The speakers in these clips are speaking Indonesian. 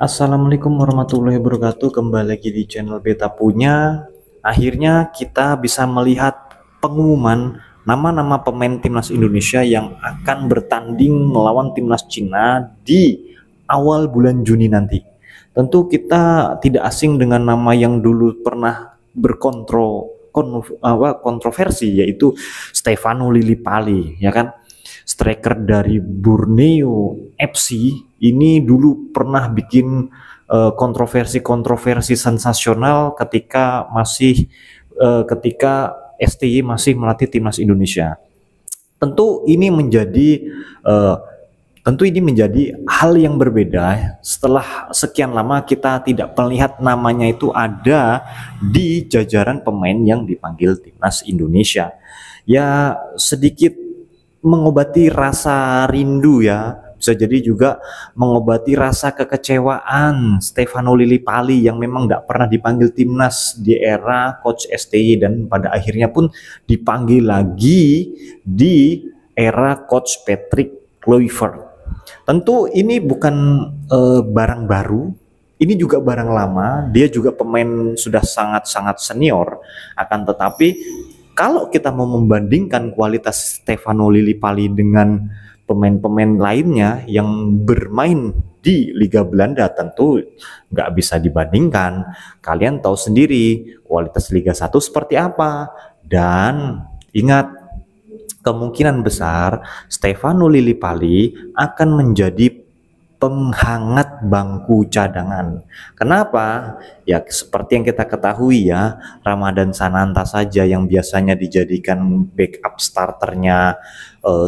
Assalamualaikum warahmatullahi wabarakatuh. Kembali lagi di channel Beta Punya. Akhirnya kita bisa melihat pengumuman nama-nama pemain timnas Indonesia yang akan bertanding melawan timnas Cina di awal bulan Juni nanti. Tentu kita tidak asing dengan nama yang dulu pernah kontroversi, yaitu Stefano Lillipali, ya kan? Striker dari Borneo FC ini dulu pernah bikin kontroversi sensasional ketika STY masih melatih timnas Indonesia. Tentu ini menjadi uh, tentu ini menjadi hal yang berbeda setelah sekian lama kita tidak melihat namanya itu ada di jajaran pemain yang dipanggil timnas Indonesia. Ya, sedikit mengobati rasa rindu, ya, bisa jadi juga mengobati rasa kekecewaan Stefano Lillipali yang memang tidak pernah dipanggil timnas di era Coach STY dan pada akhirnya pun dipanggil lagi di era Coach Patrick Kluivert. Tentu ini bukan barang baru, ini juga barang lama. Dia juga pemain sudah sangat-sangat senior, akan tetapi kalau kita mau membandingkan kualitas Stefano Lillipali dengan pemain-pemain lainnya yang bermain di Liga Belanda, tentu nggak bisa dibandingkan. Kalian tahu sendiri kualitas Liga 1 seperti apa. Dan ingat, kemungkinan besar Stefano Lillipali akan menjadi penghangat bangku cadangan. Kenapa? Ya seperti yang kita ketahui, ya, Ramadan Sananta saja yang biasanya dijadikan backup starternya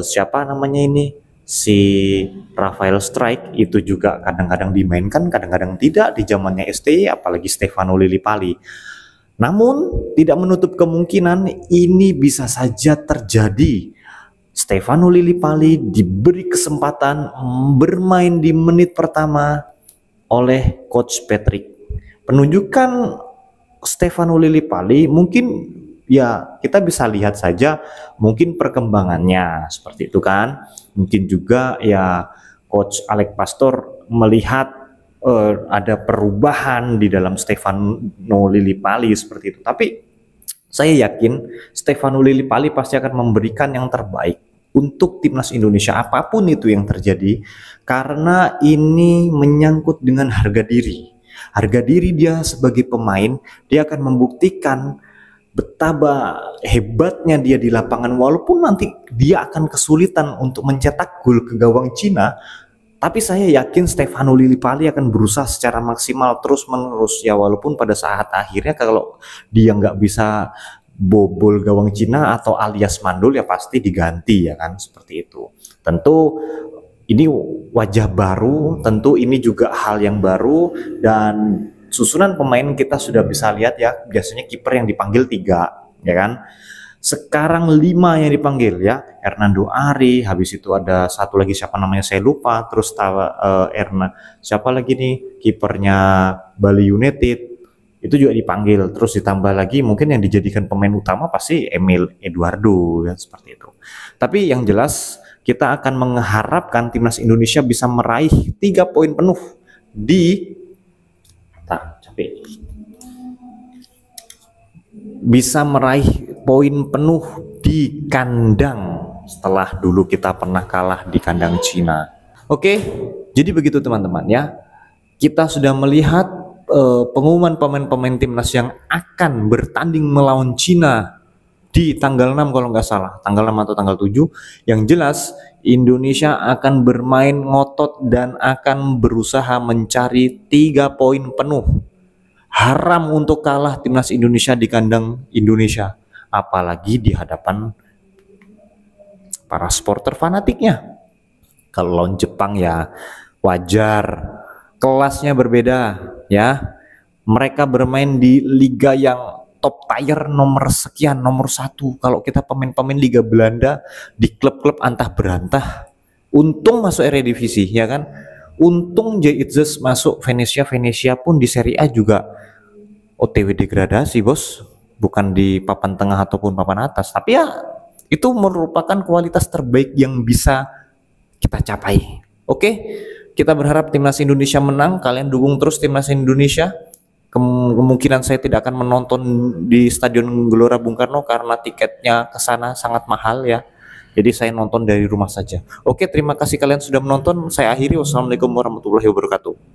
siapa namanya ini, si Rafael Strike, itu juga kadang-kadang dimainkan, kadang-kadang tidak di zamannya STY, apalagi Stefano Lillipali. Namun tidak menutup kemungkinan ini bisa saja terjadi. Stefano Lillipali diberi kesempatan bermain di menit pertama oleh Coach Patrick. Penunjukan Stefano Lillipali mungkin, ya, kita bisa lihat saja mungkin perkembangannya seperti itu kan. Mungkin juga ya Coach Alex Pastor melihat ada perubahan di dalam Stefano Lillipali seperti itu. Tapi saya yakin Stefano Lillipali pasti akan memberikan yang terbaik untuk timnas Indonesia apapun itu yang terjadi, karena ini menyangkut dengan harga diri. Harga diri dia sebagai pemain, dia akan membuktikan betapa hebatnya dia di lapangan, walaupun nanti dia akan kesulitan untuk mencetak gol ke gawang Cina. Tapi saya yakin Stefano Lillipali akan berusaha secara maksimal terus-menerus, ya, walaupun pada saat akhirnya kalau dia nggak bisa bobol gawang Cina atau alias mandul, ya pasti diganti, ya kan, seperti itu. Tentu ini wajah baru, tentu ini juga hal yang baru, dan susunan pemain kita sudah bisa lihat, ya, biasanya kiper yang dipanggil 3, ya kan. Sekarang 5 yang dipanggil, ya. Hernando Ari, habis itu ada satu lagi siapa namanya saya lupa, terus siapa lagi nih kipernya Bali United itu juga dipanggil, terus ditambah lagi mungkin yang dijadikan pemain utama pasti Emil Eduardo, ya, seperti itu. Tapi yang jelas kita akan mengharapkan timnas Indonesia bisa meraih 3 poin penuh di bisa meraih poin penuh di kandang setelah dulu kita pernah kalah di kandang Cina. Oke, jadi begitu teman-teman, ya. Kita sudah melihat pengumuman pemain-pemain timnas yang akan bertanding melawan Cina di tanggal 6 kalau nggak salah, tanggal 6 atau tanggal 7. Yang jelas Indonesia akan bermain ngotot dan akan berusaha mencari 3 poin penuh. Haram untuk kalah timnas Indonesia di kandang Indonesia, apalagi di hadapan para supporter fanatiknya. Kalau lawan Jepang ya wajar, kelasnya berbeda, ya. Mereka bermain di liga yang top tier nomor sekian, nomor 1. Kalau kita pemain-pemain Liga Belanda di klub-klub antah berantah, untung masuk Eredivisie, ya kan. Untung J-Itzes masuk Venesia pun di Serie A juga OTW degradasi, bos. Bukan di papan tengah ataupun papan atas. Tapi ya itu merupakan kualitas terbaik yang bisa kita capai. Oke, kita berharap timnas Indonesia menang. Kalian dukung terus timnas Indonesia. Kemungkinan saya tidak akan menonton di Stadion Gelora Bung Karno karena tiketnya ke sana sangat mahal ya. Jadi saya nonton dari rumah saja. Oke, terima kasih kalian sudah menonton. Saya akhiri. Wassalamualaikum warahmatullahi wabarakatuh.